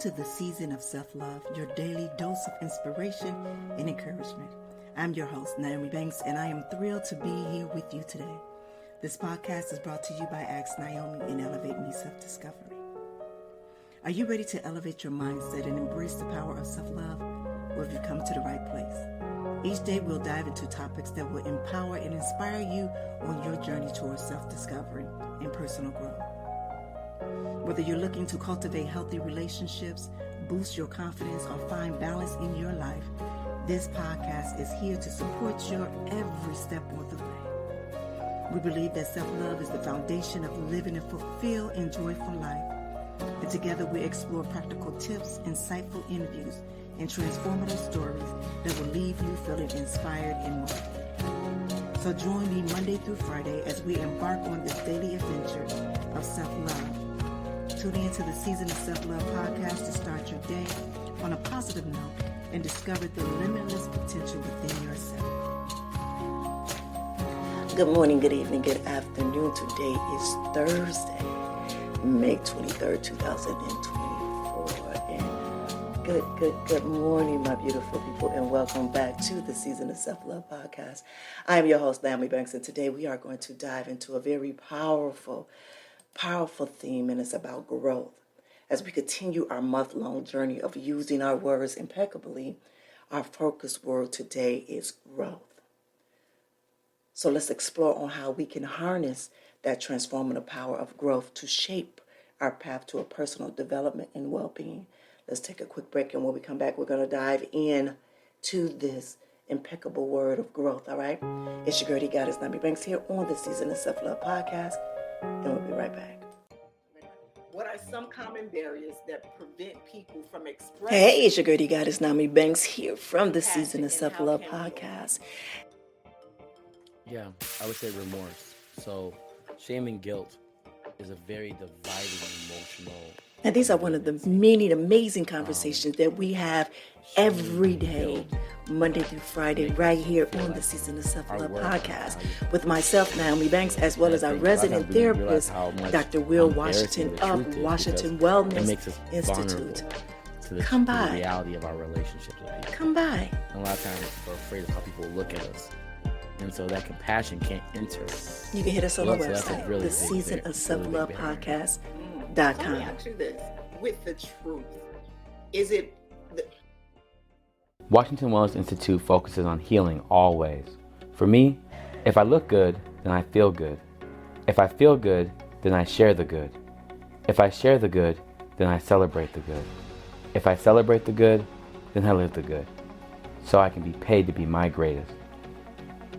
to the season of self-love, your daily dose of inspiration and encouragement. I'm your host, Nyomi, and I am thrilled to be here with you today. This podcast is brought to you by Nyomi and Elevating Self-Discovery. Are you ready to elevate your mindset and embrace the power of self-love? Well, have you come to the right place? Each day we'll dive into topics that will empower and inspire you on your journey towards self-discovery and personal growth. Whether you're looking to cultivate healthy relationships, boost your confidence, or find balance in your life, this podcast is here to support you every step of the way. We believe that self-love is the foundation of living a fulfilled and joyful life. And together we explore practical tips, insightful interviews, and transformative stories that will leave you feeling inspired and motivated. So join me Monday through Friday as we embark on this daily adventure of self-love. Tune into the Season of Self-Love podcast to start your day on a positive note and discover the limitless potential within yourself. Good morning, good evening, good afternoon. Today is Thursday, May 23rd, 2024. And good morning, my beautiful people, and welcome back to the Season of Self-Love podcast. I am your host, NmW&x, and today we are going to dive into a very powerful theme, and it's about growth. As we continue our month-long journey of using our words impeccably, our focus word today is growth. So let's explore on how we can harness that transformative power of growth to shape our path to a personal development and well-being. Let's take a quick break, and when we come back, we're going to dive in to this impeccable word of growth, all right? It's your girl, Goddess NmW&x, here on the Season of Self-Love podcast, and we'll be right back. What are some common barriers that prevent people from expressing? Hey, it's your girl, Goddess NmW&x, here from the Season of Self-Love podcast. Yeah, I would say remorse. So shame and guilt is a very dividing emotional. And these are one of the many amazing conversations that we have every day, Monday through Friday, right here on the Season of Self-Love podcast with myself, NmW&x, as well as our resident therapist, Dr. Will Washington of Washington Wellness Institute. Come by. To the reality of our relationships with people. Come by. And a lot of times we're afraid of how people look at us. And so that compassion can't enter. You can hit us on the website, the Season of Self-Love podcast. Let me ask you this, with the truth, is it... Washington Wellness Institute focuses on healing always. For me, if I look good, then I feel good. If I feel good, then I share the good. If I share the good, then I celebrate the good. If I celebrate the good, then I live the good. So I can be paid to be my greatest.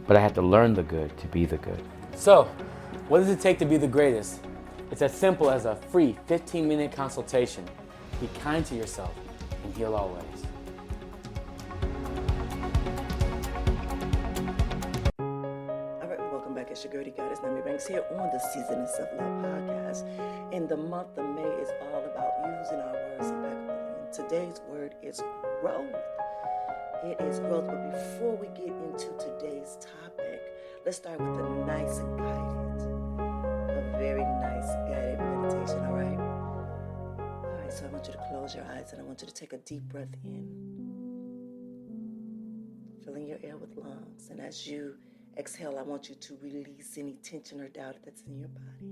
But I have to learn the good to be the good. So, what does it take to be the greatest? It's as simple as a free 15-minute consultation. Be kind to yourself and heal always. All right, welcome back. It's your girl, Goddess NmW&x, here on the Season of Self-Love podcast. And the month of May is all about using our words impeccably. And today's word is growth. It is growth, but before we get into today's topic, let's start with a very nice guided meditation, all right? All right, so I want you to close your eyes, and I want you to take a deep breath in, filling your air with lungs, and as you exhale, I want you to release any tension or doubt that's in your body.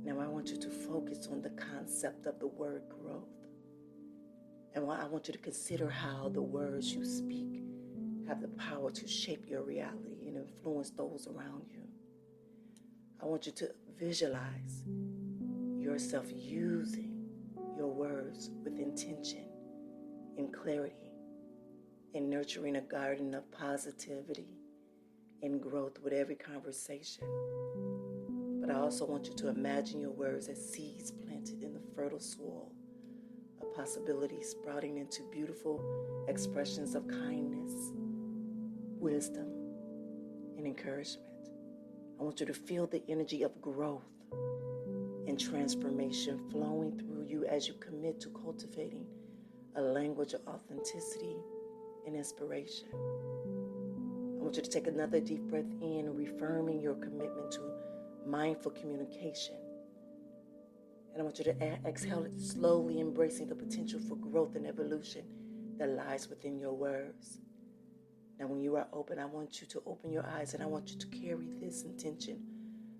Now I want you to focus on the concept of the word growth. And I want you to consider how the words you speak have the power to shape your reality and influence those around you. I want you to visualize yourself using your words with intention and clarity and nurturing a garden of positivity and growth with every conversation. But I also want you to imagine your words as seeds planted in the fertile soil, a possibility sprouting into beautiful expressions of kindness, wisdom, and encouragement. I want you to feel the energy of growth and transformation flowing through you as you commit to cultivating a language of authenticity and inspiration. I want you to take another deep breath in, reaffirming your commitment to mindful communication And I want you to exhale it slowly, embracing the potential for growth and evolution that lies within your words. Now, when you are open, I want you to open your eyes and I want you to carry this intention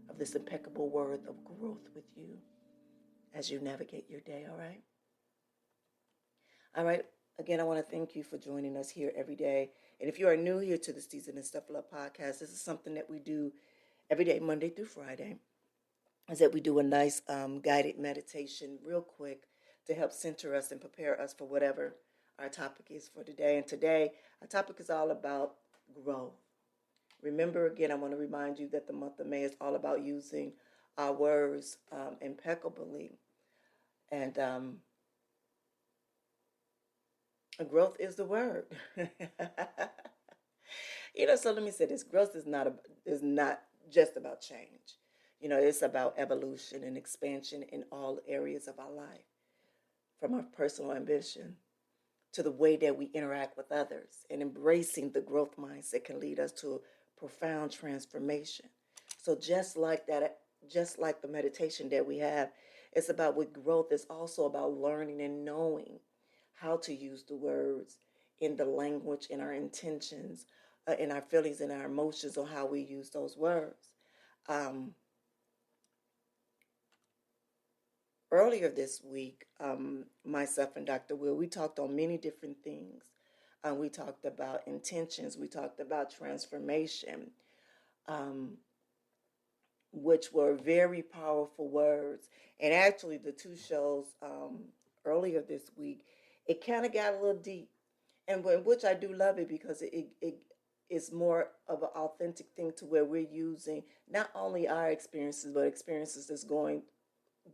of this impeccable word of growth with you as you navigate your day, all right? All right. Again, I want to thank you for joining us here every day. And if you are new here to the Season and Stuff Love podcast, this is something that we do every day, Monday through Friday, is that we do a nice guided meditation real quick to help center us and prepare us for whatever our topic is for today. And today, our topic is all about growth. Remember, again, I want to remind you that the month of May is all about using our words impeccably. And growth is the word. So let me say this. Growth is not just about change. It's about evolution and expansion in all areas of our life, from our personal ambition to the way that we interact with others, and embracing the growth mindset can lead us to a profound transformation. So just like that, just like the meditation that we have, it's about with growth, it's also about learning and knowing how to use the words in the language, in our intentions, in our feelings, in our emotions, on how we use those words. Earlier this week, myself and Dr. Will, we talked on many different things. We talked about intentions. We talked about transformation, which were very powerful words. And actually, the two shows earlier this week, it kind of got a little deep, and which I do love it because it is more of an authentic thing to where we're using not only our experiences, but experiences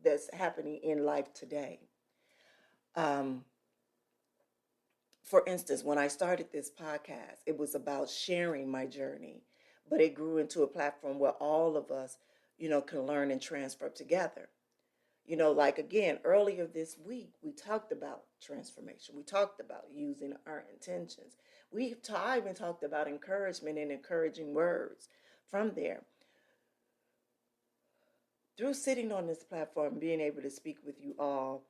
that's happening in life today. For instance, when I started this podcast, it was about sharing my journey, but it grew into a platform where all of us, can learn and transfer together. Like again, earlier this week, we talked about transformation. We talked about using our intentions. I even talked about encouragement and encouraging words from there. Through sitting on this platform, being able to speak with you all,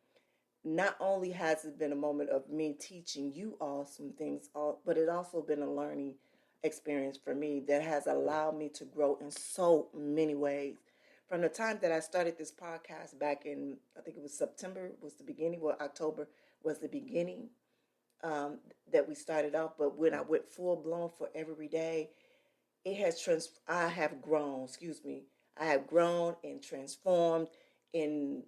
not only has it been a moment of me teaching you all some things, but it also been a learning experience for me that has allowed me to grow in so many ways. From the time that I started this podcast back in, I think it was September was the beginning, October was the beginning that we started off. But when I went full blown for every day, I have grown and transformed in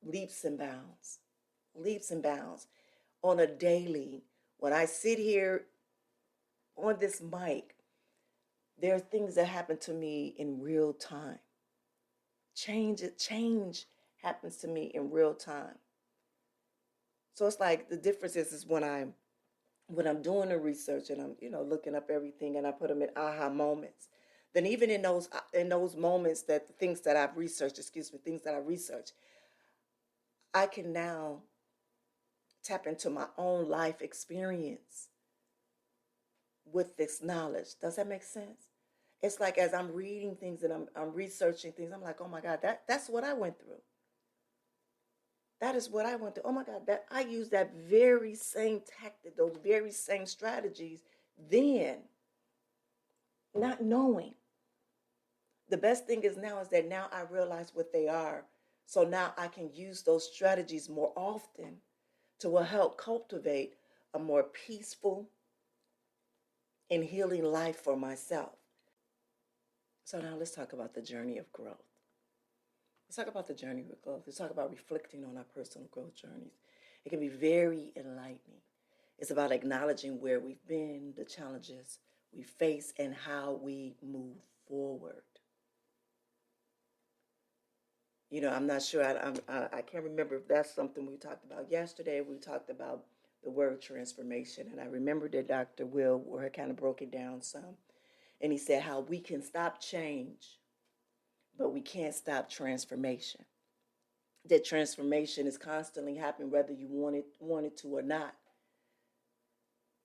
leaps and bounds on a daily. When I sit here on this mic, there are things that happen to me in real time. Change happens to me in real time. So it's like the difference is when I'm doing the research and I'm looking up everything and I put them in aha moments. Then even in those moments things that I've researched, I can now tap into my own life experience with this knowledge. Does that make sense? It's like as I'm reading things and I'm researching things, I'm like, oh my God, that's what I went through. That is what I went through. Oh my God, that I used that very same tactic, those very same strategies then, not knowing. The best thing is that now I realize what they are. So now I can use those strategies more often to help cultivate a more peaceful and healing life for myself. So now let's talk about the journey of growth. Let's talk about the journey of growth. Let's talk about reflecting on our personal growth journeys. It can be very enlightening. It's about acknowledging where we've been, the challenges we face, and how we move forward. I'm not sure. I can't remember if that's something we talked about yesterday. We talked about the word transformation. And I remember that Dr. Will kind of broke it down some. And he said how we can stop change, but we can't stop transformation. That transformation is constantly happening whether you want it to or not.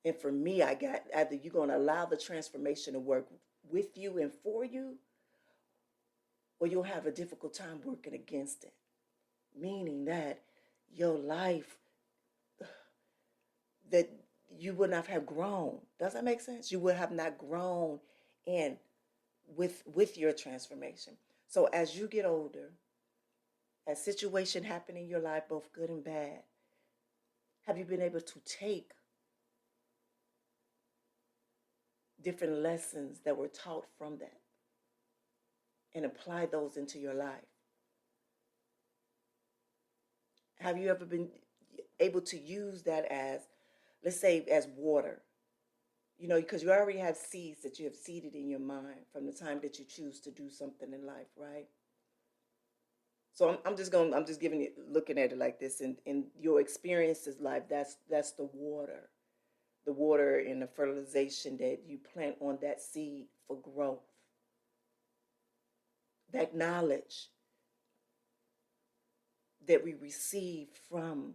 And for me, I got either you're going to allow the transformation to work with you and for you, or you'll have a difficult time working against it. meaning that your life, that you would not have grown. Does that make sense? You would have not grown in with your transformation. So as you get older, as situation happen in your life, both good and bad, have you been able to take different lessons that were taught from that and apply those into your life? Have you ever been able to use that as, let's say, as water? You know, because you already have seeds that you have seeded in your mind from the time that you choose to do something in life, right? So I'm just giving it, looking at it like this. In your experiences life, that's the water and the fertilization that you plant on that seed for growth. That knowledge that we receive from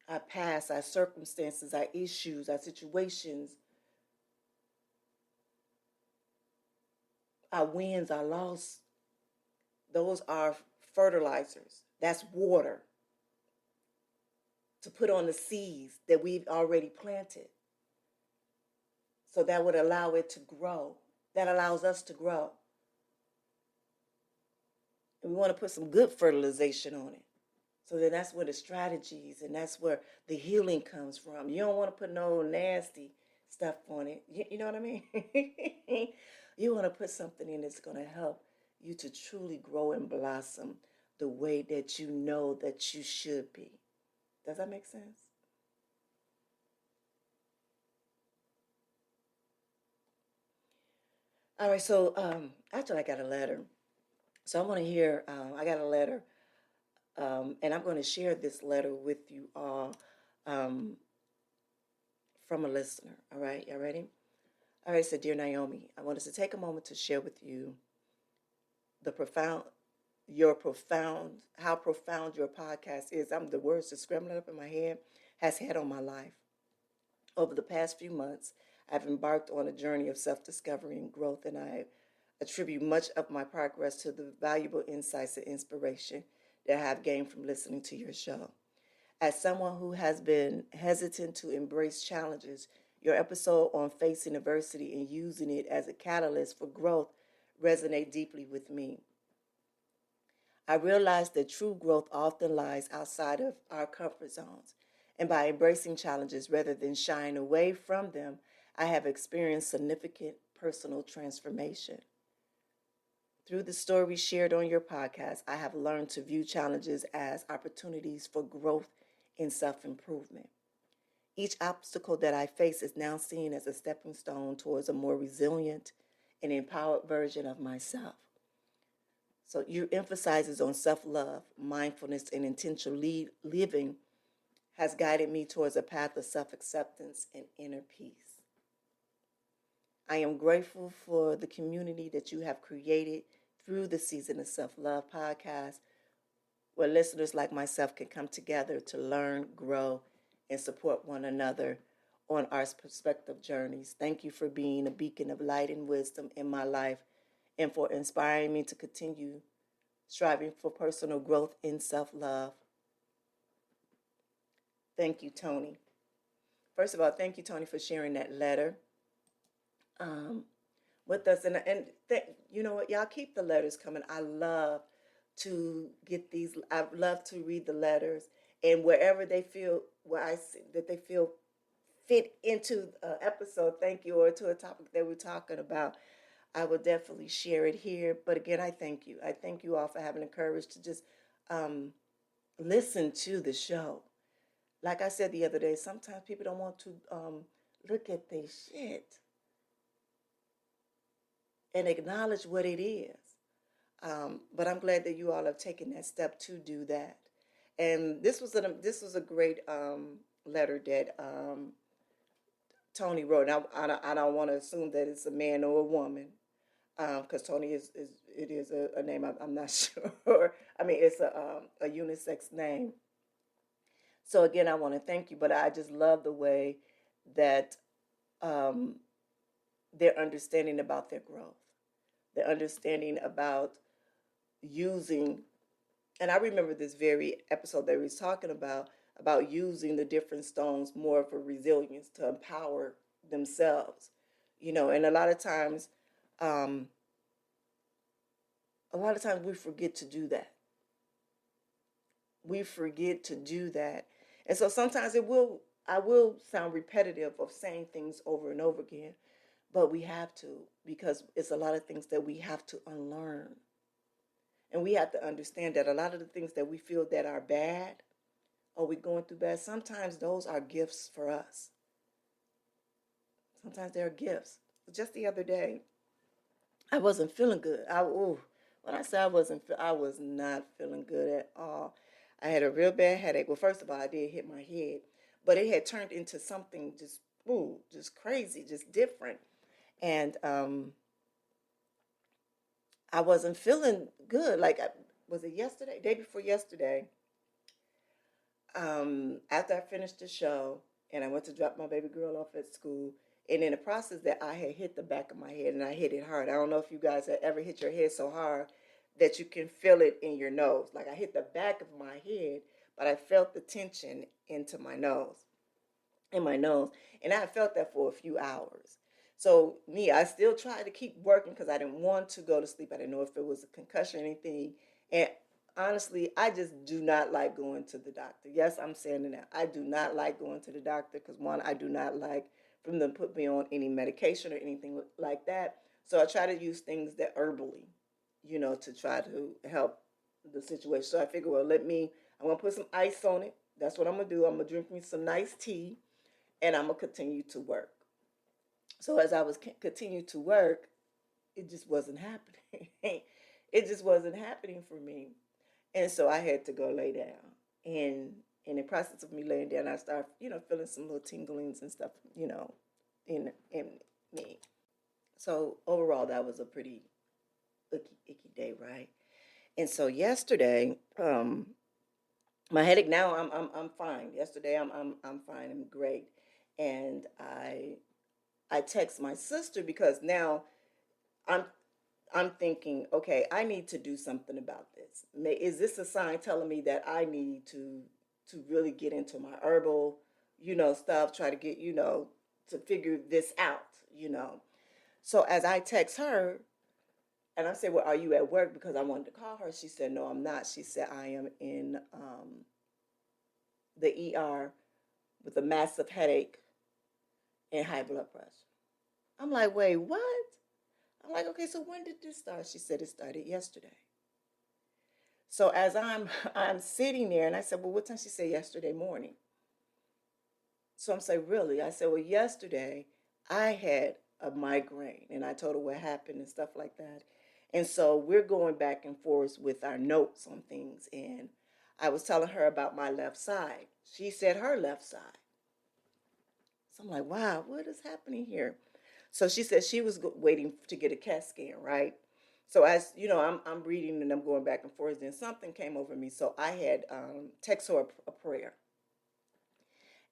our past, our circumstances, our issues, our situations, our wins, our loss, those are fertilizers. That's water to put on the seeds that we've already planted. So that would allow it to grow. That allows us to grow. And we want to put some good fertilization on it. So then that's where the strategies and that's where the healing comes from. You don't want to put no nasty stuff on it. You know what I mean? You want to put something in that's going to help you to truly grow and blossom the way that you know that you should be. Does that make sense? All right, so actually I got a letter. So I want to hear, I got a letter, and I'm going to share this letter with you all from a listener. All right, y'all ready? All right, so dear Nyomi, I want us to take a moment to share with you how profound your podcast is. The words just scrambling up in my head has had on my life. Over the past few months, I've embarked on a journey of self-discovery and growth, and I attribute much of my progress to the valuable insights and inspiration that I have gained from listening to your show. As someone who has been hesitant to embrace challenges, your episode on facing adversity and using it as a catalyst for growth resonate deeply with me. I realize that true growth often lies outside of our comfort zones, and by embracing challenges rather than shying away from them, I have experienced significant personal transformation. Through the stories shared on your podcast, I have learned to view challenges as opportunities for growth and self-improvement. Each obstacle that I face is now seen as a stepping stone towards a more resilient and empowered version of myself. So your emphasizes on self-love, mindfulness, and intentional living has guided me towards a path of self-acceptance and inner peace. I am grateful for the community that you have created through the Season of Self-Love podcast, where listeners like myself can come together to learn, grow, and support one another on our perspective journeys. Thank you for being a beacon of light and wisdom in my life and for inspiring me to continue striving for personal growth in self-love. Thank you, Tony. First of all, thank you, Tony, for sharing that letter with us. You know what? Y'all keep the letters coming. I love to get these. I love to read the letters, and wherever they feel, where I see that they feel fit into an episode, thank you, or to a topic that we're talking about, I will definitely share it here. But again, I thank you. I thank you all for having the courage to just listen to the show. Like I said the other day, sometimes people don't want to look at their shit and acknowledge what it is. But I'm glad that you all have taken that step to do that. And this was a great letter that Tony wrote. Now, I don't want to assume that it's a man or a woman, because Tony is a name. I'm not sure. I mean, it's a unisex name. So again, I want to thank you, but I just love the way that their understanding about their growth, their understanding about using And I remember this very episode that we was talking about using the different stones more for resilience to empower themselves, and um, a lot of times we forget to do that. We forget to do that. And so sometimes I will sound repetitive of saying things over and over again, but we have to, because it's a lot of things that we have to unlearn. And we have to understand that a lot of the things that we feel that are bad, or we're going through bad, sometimes those are gifts for us. Sometimes they're gifts. Just the other day, I wasn't feeling good. When I say I was not feeling good at all. I had a real bad headache. Well, first of all, I did hit my head, but it had turned into something just crazy, just different. And I wasn't feeling good. Was it yesterday? Day before yesterday. After I finished the show and I went to drop my baby girl off at school, and in the process that I had hit the back of my head, and I hit it hard. I don't know if you guys have ever hit your head so hard that you can feel it in your nose. Like I hit the back of my head, but I felt the tension into my nose, and I felt that for a few hours. So I still tried to keep working because I didn't want to go to sleep. I didn't know if it was a concussion or anything. And honestly, I just do not like going to the doctor. Yes, I'm saying it now. I do not like going to the doctor because, one, I do not like for them to put me on any medication or anything like that. So I try to use things that herbally, to try to help the situation. So I figure, I'm going to put some ice on it. That's what I'm going to do. I'm going to drink me some nice tea, and I'm going to continue to work. So as I was continue to work, it just wasn't happening. It just wasn't happening for me. And so I had to go lay down. And in the process of me laying down, I started, feeling some little tinglings and stuff, in me. So overall, that was a pretty icky day, right? And so yesterday, my headache now I'm fine. Yesterday I'm fine. I'm great. And I text my sister because now I'm thinking, okay, I need to do something about this. Is this a sign telling me that I need to really get into my herbal, stuff, try to get, to figure this out. So as I text her and I said, well, are you at work? Because I wanted to call her. She said, no, I'm not. She said, I am in the ER with a massive headache and high blood pressure. I'm like, wait, what? I'm like, okay, so when did this start? She said it started yesterday. So as I'm sitting there, and I said, well, what time? She said yesterday morning. So I'm saying, really? I said, well, yesterday I had a migraine, and I told her what happened and stuff like that. And so we're going back and forth with our notes on things, and I was telling her about my left side. She said her left side. So I'm like, wow, what is happening here? So she said she was waiting to get a CAT scan, right? So as I'm reading and I'm going back and forth. Then something came over me, so I had text her a prayer,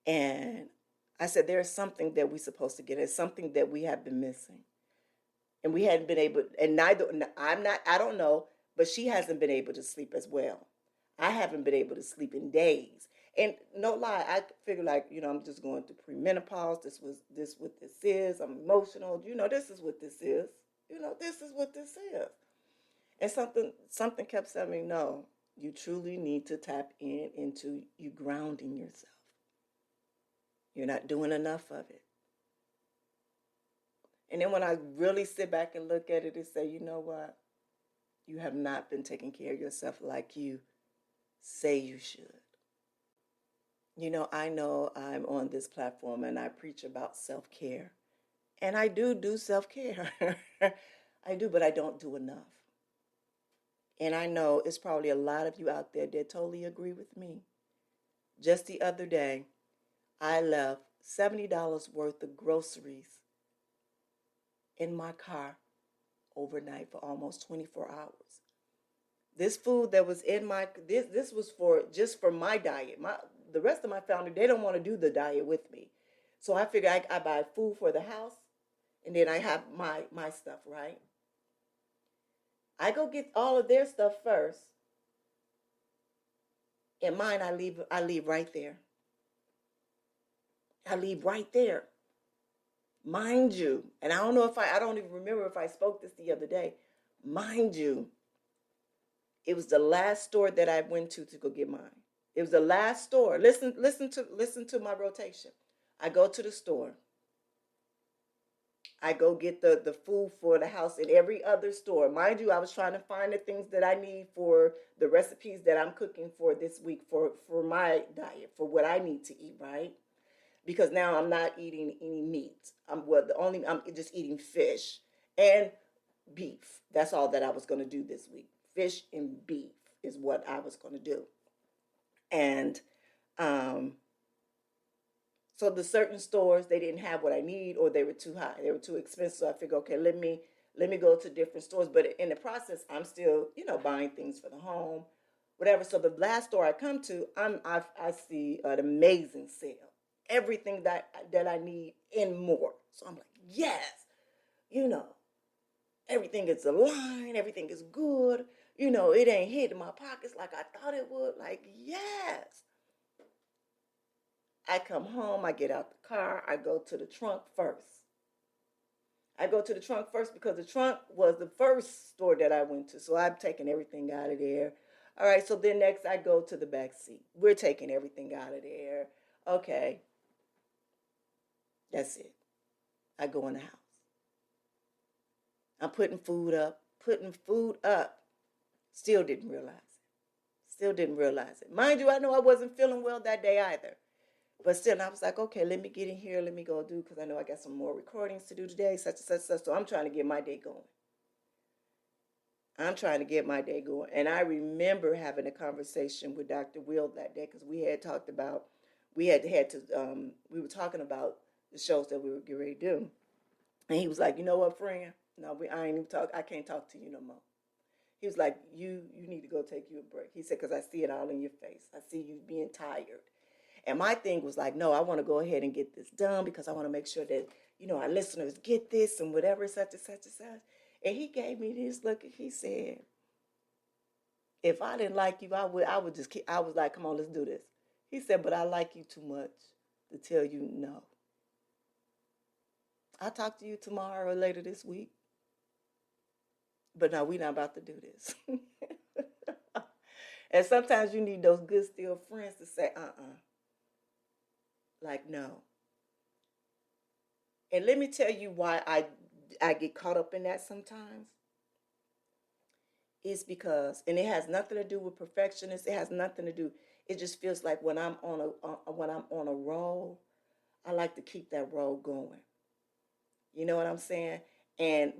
and I said there is something that we're supposed to get. It's something that we have been missing, and we hadn't been able. And neither I don't know, but she hasn't been able to sleep as well. I haven't been able to sleep in days. And no lie, I figure I'm just going through premenopause. This what this is. I'm emotional. This is what this is. This is what this is. And something kept telling me, no, you truly need to tap into you grounding yourself. You're not doing enough of it. And then when I really sit back and look at it and say, you know what? You have not been taking care of yourself like you say you should. I know I'm on this platform and I preach about self-care. And I do self-care. I do, but I don't do enough. And I know it's probably a lot of you out there that totally agree with me. Just the other day, I left $70 worth of groceries in my car overnight for almost 24 hours. This food that was in this was just for my diet. The rest of my family, they don't want to do the diet with me. So I figure I buy food for the house, and then I have my stuff, right? I go get all of their stuff first, And mine, I leave right there. I leave right there. Mind you, and I don't know if I don't even remember if I spoke this the other day. Mind you, it was the last store that I went to go get mine. It was the last store. Listen to my rotation. I go to the store. I go get the food for the house in every other store. Mind you, I was trying to find the things that I need for the recipes that I'm cooking for this week for my diet, for what I need to eat, right? Because now I'm not eating any meat. I'm just eating fish and beef. That's all that I was going to do this week. Fish and beef is what I was going to do. And so the certain stores, they didn't have what I need, or they were too high. They were too expensive. So I figured, okay, let me go to different stores. But in the process, I'm still, buying things for the home, whatever. So the last store I come to, I see an amazing sale. Everything that I need and more. So I'm like, yes, everything is aligned. Everything is good. It ain't hitting my pockets like I thought it would. Like, yes. I come home, I get out the car, I go to the trunk first. I go to the trunk first because the trunk was the first store that I went to. So I'm taking everything out of there. All right, so then next I go to the back seat. We're taking everything out of there. Okay. That's it. I go in the house. I'm putting food up. Still didn't realize it. Mind you, I know I wasn't feeling well that day either. But still, I was like, okay, let me get in here. Let me go do, because I know I got some more recordings to do today, such and such. So I'm trying to get my day going. And I remember having a conversation with Dr. Will that day, because we had talked about, we were talking about the shows that we were getting ready to do. And he was like, you know what, friend? No, I ain't even talk. I can't talk to you no more. He was like, you need to go take you a break. He said, because I see it all in your face. I see you being tired. And my thing was like, no, I want to go ahead and get this done because I want to make sure that, our listeners get this and whatever, such and such and such. And he gave me this look and he said, if I didn't like you, I would just keep, I was like, come on, let's do this. He said, but I like you too much to tell you no. I'll talk to you tomorrow or later this week. But no, we're not about to do this. And sometimes you need those good, still friends to say, like, no. And let me tell you why I get caught up in that sometimes. It's because, and it has nothing to do with perfectionists. It has nothing to do. It just feels like when I'm on a roll, I like to keep that roll going. You know what I'm saying? And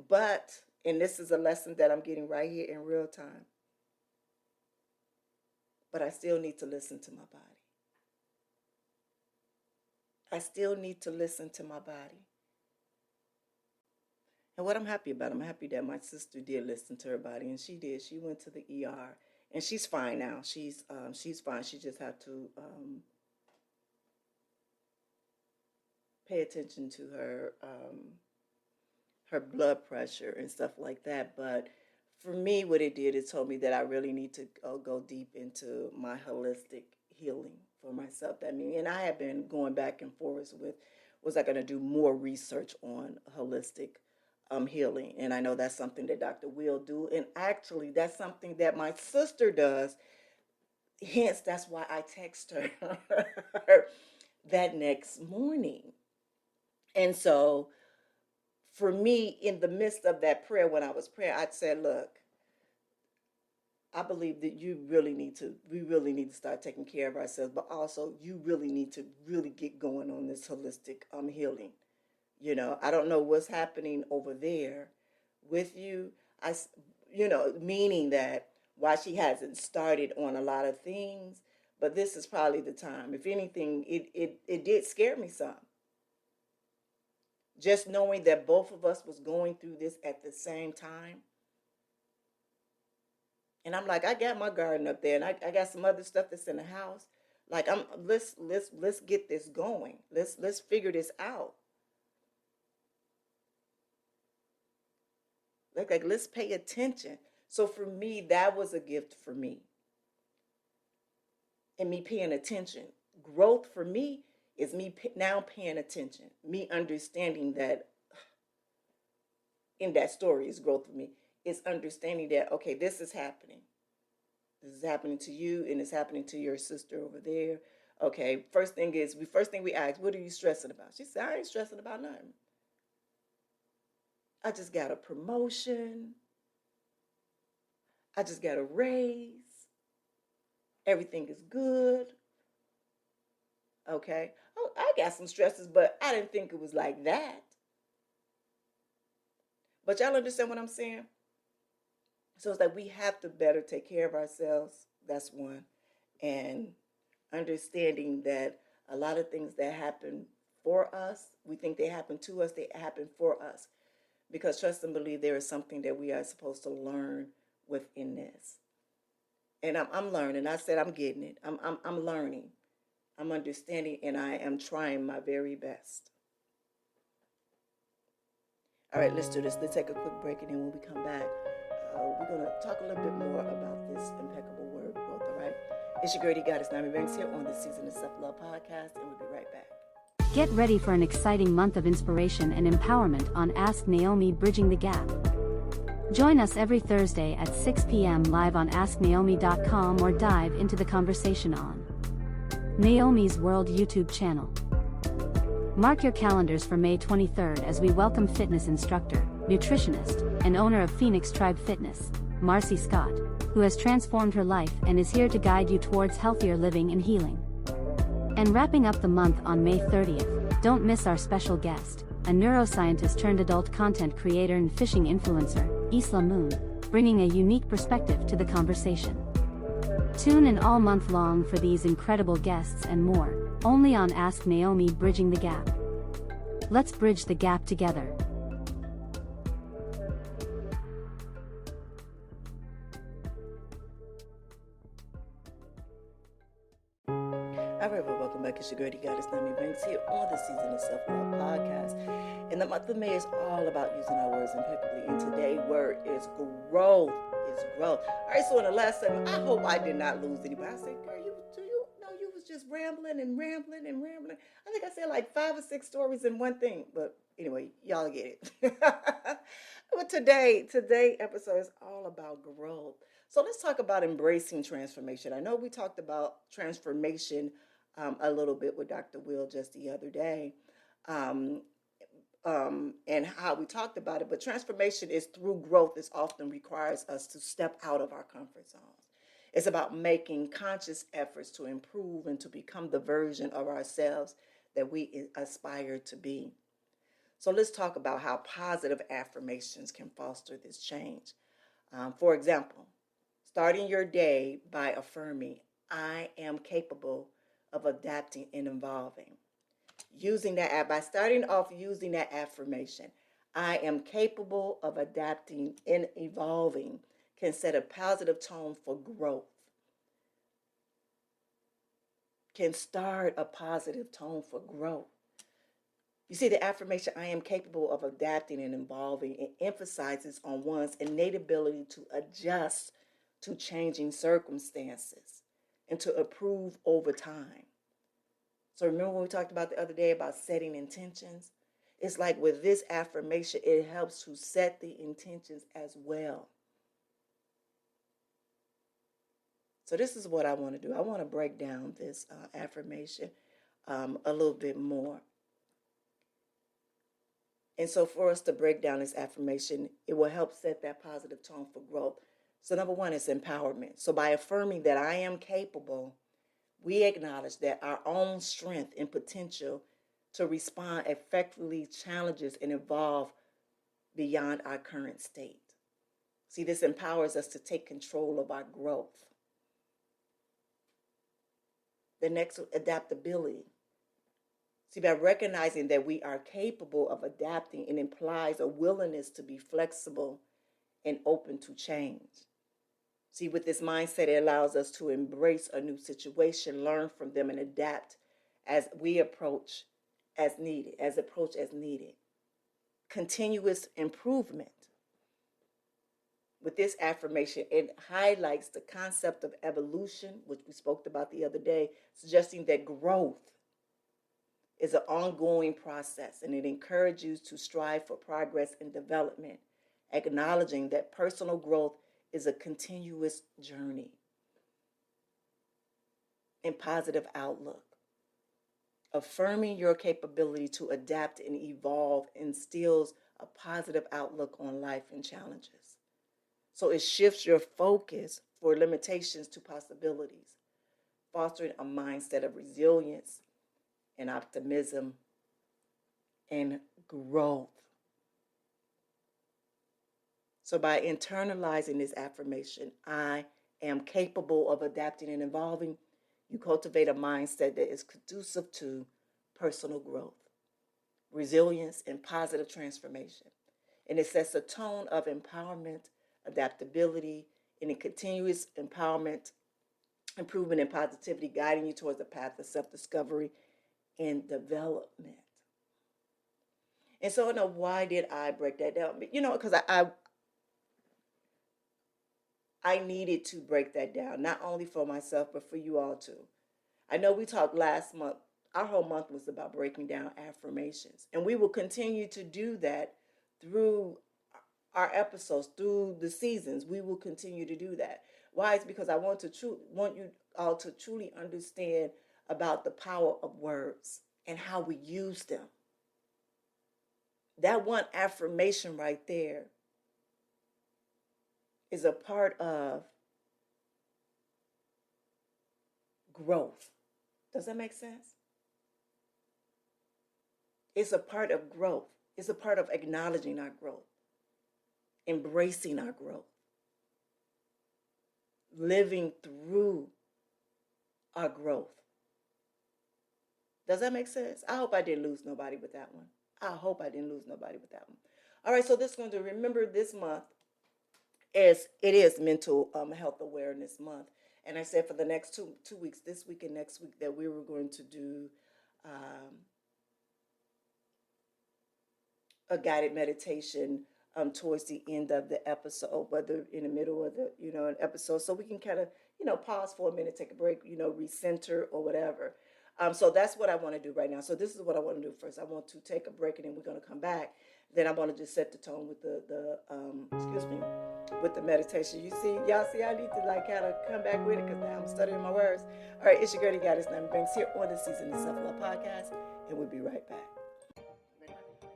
this is a lesson that I'm getting right here in real time. But I still need to listen to my body. And what I'm happy about, I'm happy that my sister did listen to her body, and she did. She went to the ER, and she's fine now. She's fine. She just had to pay attention to her blood pressure and stuff like that. But for me, what it did, it told me that I really need to go deep into my holistic healing for myself. And I have been going back and forth with, was I going to do more research on holistic healing? And I know that's something that Dr. Will do. And actually, that's something that my sister does. Hence, that's why I text her that next morning. And so for me, in the midst of that prayer, when I was praying, I said, look, I believe that we really need to start taking care of ourselves, but also you really need to really get going on this holistic healing. I don't know what's happening over there with you. Meaning that why she hasn't started on a lot of things, but this is probably the time. If anything, it did scare me some. Just knowing that both of us was going through this at the same time. And I'm like, I got my garden up there, and I got some other stuff that's in the house. Like, let's get this going. Let's figure this out. Like let's pay attention. So for me, that was a gift for me. and me paying attention. Growth for me is me now paying attention, me understanding that in that story is growth for me. It's understanding that, okay, this is happening. This is happening to you, and it's happening to your sister over there. Okay, first thing we ask, what are you stressing about? She said, I ain't stressing about nothing. I just got a promotion. I just got a raise. Everything is good. Okay. Oh, I got some stresses, but I didn't think it was like that. But y'all understand what I'm saying? So it's like we have to better take care of ourselves. That's one. And understanding that a lot of things that happen for us, we think they happen to us, they happen for us. Because trust and believe there is something that we are supposed to learn within this. And I'm learning. I said I'm getting it. I'm learning. I'm understanding, and I am trying my very best. All right, let's do this. Let's take a quick break, and then when we come back, we're going to talk a little bit more about this impeccable word growth, all right? It's your girl, Goddess NmW&x here on the Season of Self-Love podcast, and we'll be right back. Get ready for an exciting month of inspiration and empowerment on Ask Nyomi Bridging the Gap. Join us every Thursday at 6 p.m. live on AskNyomi.com or dive into the conversation on Nyomi's World YouTube channel. Mark your calendars for May 23rd as we welcome fitness instructor, nutritionist, and owner of Phoenix Tribe Fitness, Marcy Scott, who has transformed her life and is here to guide you towards healthier living and healing. And wrapping up the month on May 30th, don't miss our special guest, a neuroscientist turned adult content creator and fishing influencer, Isla Moon, bringing a unique perspective to the conversation. Tune in all month long for these incredible guests and more, only on Ask Nyomi Bridging the Gap. Let's bridge the gap together. All right, well, welcome back. It's your girl, Goddess NmW&x here on the Season of Self-Love podcast. And the month of May is all about using our words impeccably. And today's word is growth. It's growth. All right, so in the last segment, I hope I did not lose anybody. I said, girl, you was just rambling. I think I said like 5 or 6 stories in one thing. But anyway, y'all get it. But today episode is all about growth. So let's talk about embracing transformation. I know we talked about transformation a little bit with Dr. Will just the other day, and how we talked about it. But transformation is through growth. It often requires us to step out of our comfort zones. It's about making conscious efforts to improve and to become the version of ourselves that we aspire to be. So let's talk about how positive affirmations can foster this change. For example, starting your day by affirming, I am capable of adapting and evolving. By starting off using that affirmation, I am capable of adapting and evolving, can set a positive tone for growth. Can start a positive tone for growth. You see, the affirmation, I am capable of adapting and evolving, it emphasizes on one's innate ability to adjust to changing circumstances and to improve over time. So remember when we talked about the other day about setting intentions? It's like with this affirmation, it helps to set the intentions as well. So this is what I want to do. I want to break down this affirmation a little bit more. And so for us to break down this affirmation, it will help set that positive tone for growth. So number one is empowerment. So by affirming that I am capable, we acknowledge that our own strength and potential to respond effectively challenges and evolve beyond our current state. See, this empowers us to take control of our growth. The next, adaptability. See, by recognizing that we are capable of adapting, it implies a willingness to be flexible and open to change. See, with this mindset, it allows us to embrace a new situation, learn from them, and adapt as we approach as needed. Continuous improvement. with this affirmation, it highlights the concept of evolution, which we spoke about the other day, suggesting that growth is an ongoing process, and it encourages you to strive for progress and development, acknowledging that personal growth is a continuous journey and positive outlook. Affirming your capability to adapt and evolve instills a positive outlook on life and challenges. So it shifts your focus for limitations to possibilities, fostering a mindset of resilience and optimism and growth. So by internalizing this affirmation, I am capable of adapting and evolving, you cultivate a mindset that is conducive to personal growth, resilience, and positive transformation. And it sets a tone of empowerment, adaptability, and a continuous empowerment, improvement, and positivity, guiding you towards the path of self-discovery and development. And so, why did I break that down? Because I needed to break that down, not only for myself, but for you all too. I know we talked last month. Our whole month was about breaking down affirmations. And we will continue to do that through our episodes, through the seasons. We will continue to do that. Why? It's because I want you all to truly understand about the power of words and how we use them. That one affirmation right there is a part of growth. Does that make sense? It's a part of growth. It's a part of acknowledging our growth, embracing our growth, living through our growth. Does that make sense? I hope I didn't lose nobody with that one. All right, so this is going to remember this month as it is Mental Health Awareness Month. And I said for the next two weeks, this week and next week, that we were going to do a guided meditation towards the end of the episode, whether in the middle of the an episode, so we can kind of pause for a minute, take a break, recenter or whatever. So that's what I want to do right now. So this is what I want to do first. I want to take a break, and then we're going to come back. Then I'm going to just set the tone with with the meditation. Y'all see, I need to kind of come back with it because now I'm studying my words. All right, it's your girl, Goddess Nyomi Banks here on the Season of Self-Love podcast, and we'll be right back.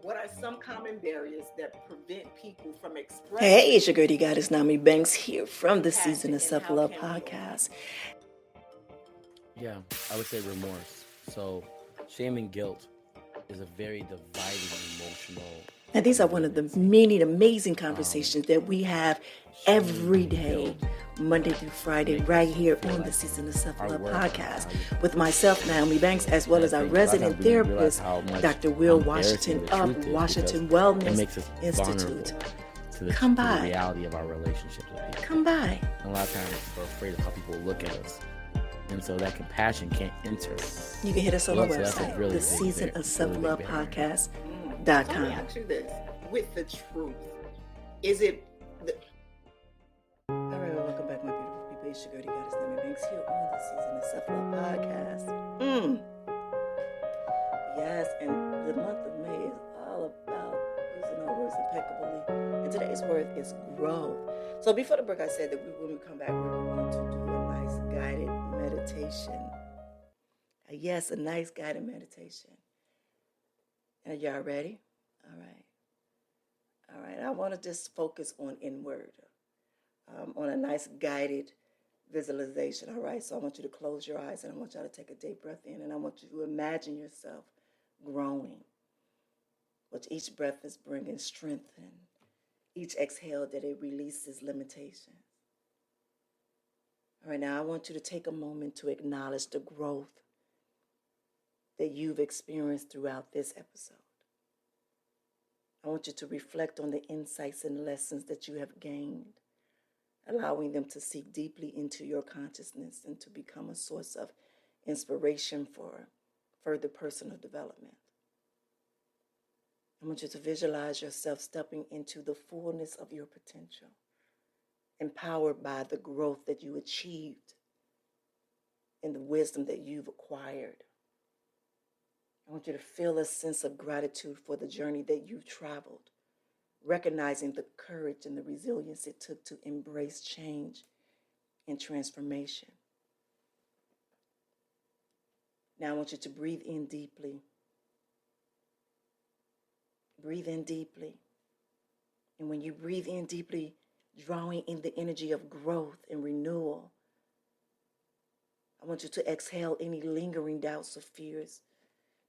What are some common barriers that prevent people from expressing? Hey, it's your girl, Goddess Nyomi Banks here from the Season of Self-Love podcast. Yeah, I would say remorse. So shame and guilt is a very dividing emotional. And these are one of the many amazing conversations that we have every day, Monday through Friday, right here on the Season of Self-Love podcast with myself, Nyomi Banks, as well as our resident therapist, Dr. Will Washington of Washington Wellness Institute. Come by. The reality of our relationships with people. Come by. And a lot of times we're afraid of how people look at us. And so that compassion can't enter. You can hit us on the website, the Season of Self-Love podcast. Let me ask you this, with the truth, is it all right, welcome back, my beautiful people. It's your girl, Goddess Nyomi Banks here on the Season of Self-Love podcast. Yes, and the month of May is all about using our words impeccably, and today's word is growth. So before the break, I said that when we come back, we're going to do a nice guided meditation. Yes, a nice guided meditation. Are y'all ready? All right. I want to just focus on inward, on a nice guided visualization. All right. So I want you to close your eyes, and I want y'all to take a deep breath in, and I want you to imagine yourself growing, which each breath is bringing strength, and each exhale that it releases limitations. All right. Now I want you to take a moment to acknowledge the growth that you've experienced throughout this episode. I want you to reflect on the insights and lessons that you have gained, allowing them to seep deeply into your consciousness and to become a source of inspiration for further personal development. I want you to visualize yourself stepping into the fullness of your potential, empowered by the growth that you achieved and the wisdom that you've acquired. I want you to feel a sense of gratitude for the journey that you've traveled, recognizing the courage and the resilience it took to embrace change and transformation. Now I want you to breathe in deeply. Breathe in deeply. And when you breathe in deeply, drawing in the energy of growth and renewal, I want you to exhale any lingering doubts or fears,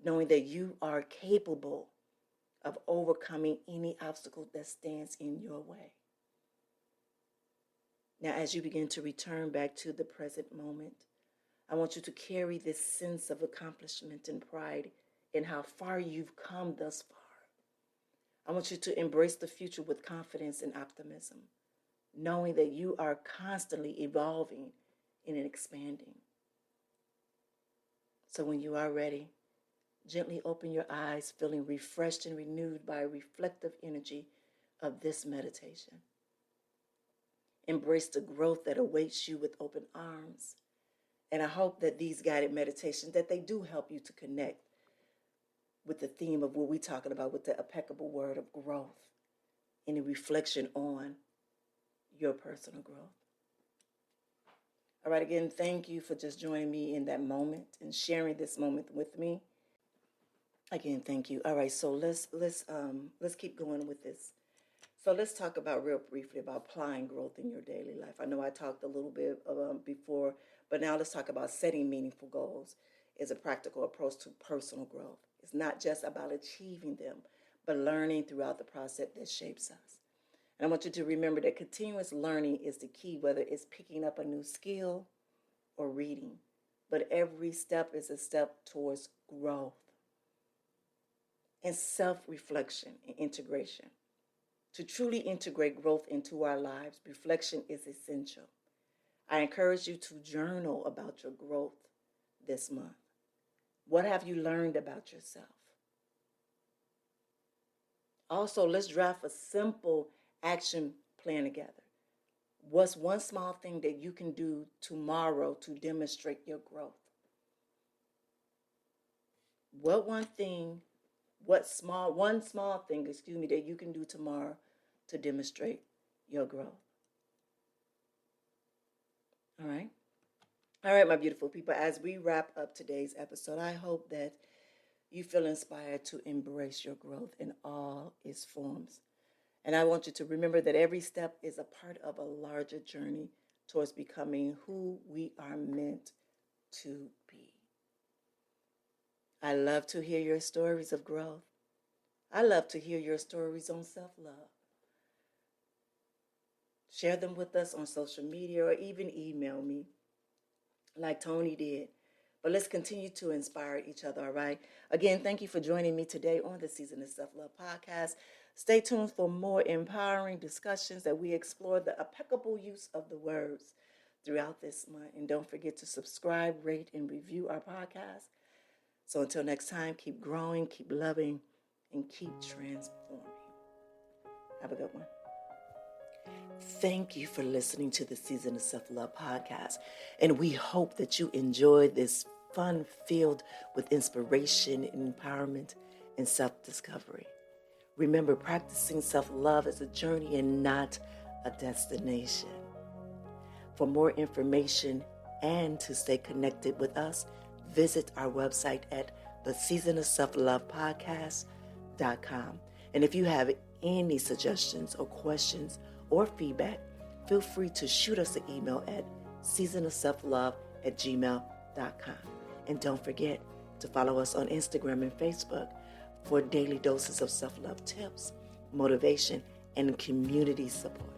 knowing that you are capable of overcoming any obstacle that stands in your way. Now, as you begin to return back to the present moment, I want you to carry this sense of accomplishment and pride in how far you've come thus far. I want you to embrace the future with confidence and optimism, knowing that you are constantly evolving and expanding. So when you are ready, gently open your eyes, feeling refreshed and renewed by a reflective energy of this meditation. Embrace the growth that awaits you with open arms. And I hope that these guided meditations, that they do help you to connect with the theme of what we're talking about with the impeccable word of growth and a reflection on your personal growth. All right, again, thank you for just joining me in that moment and sharing this moment with me. Again, thank you. All right, so let's keep going with this. So let's talk about real briefly about applying growth in your daily life. I know I talked a little bit before, but now let's talk about setting meaningful goals as a practical approach to personal growth. It's not just about achieving them, but learning throughout the process that shapes us. And I want you to remember that continuous learning is the key, whether it's picking up a new skill or reading. But every step is a step towards growth and self-reflection and integration. To truly integrate growth into our lives, reflection is essential. I encourage you to journal about your growth this month. What have you learned about yourself? Also, let's draft a simple action plan together. What's one small thing that you can do tomorrow to demonstrate your growth? One small thing that you can do tomorrow to demonstrate your growth. All right, my beautiful people, as we wrap up today's episode, I hope that you feel inspired to embrace your growth in all its forms. And I want you to remember that every step is a part of a larger journey towards becoming who we are meant to be. I love to hear your stories of growth. I love to hear your stories on self-love. Share them with us on social media or even email me like Tony did. But let's continue to inspire each other, all right? Again, thank you for joining me today on the Season of Self-Love podcast. Stay tuned for more empowering discussions that we explore the impeccable use of the words throughout this month. And don't forget to subscribe, rate, and review our podcast. So until next time, keep growing, keep loving, and keep transforming. Have a good one. Thank you for listening to the Season of Self-Love podcast. And we hope that you enjoyed this fun filled with inspiration, empowerment, and self-discovery. Remember, practicing self-love is a journey and not a destination. For more information and to stay connected with us, visit our website at theseasonofselflovepodcast.com. And if you have any suggestions or questions or feedback, feel free to shoot us an email at seasonofselflove@gmail.com. And don't forget to follow us on Instagram and Facebook for daily doses of self-love tips, motivation, and community support.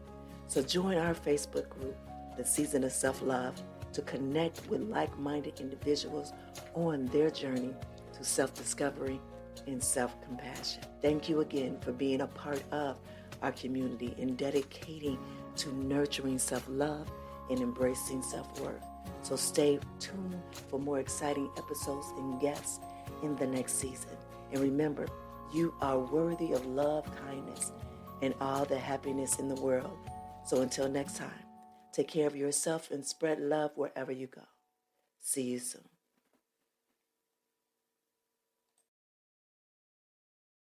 So join our Facebook group, The Season of Self-Love, to connect with like-minded individuals on their journey to self-discovery and self-compassion. Thank you again for being a part of our community and dedicating to nurturing self-love and embracing self-worth. So stay tuned for more exciting episodes and guests in the next season. And remember, you are worthy of love, kindness, and all the happiness in the world So until next time, take care of yourself and spread love wherever you go. See you soon.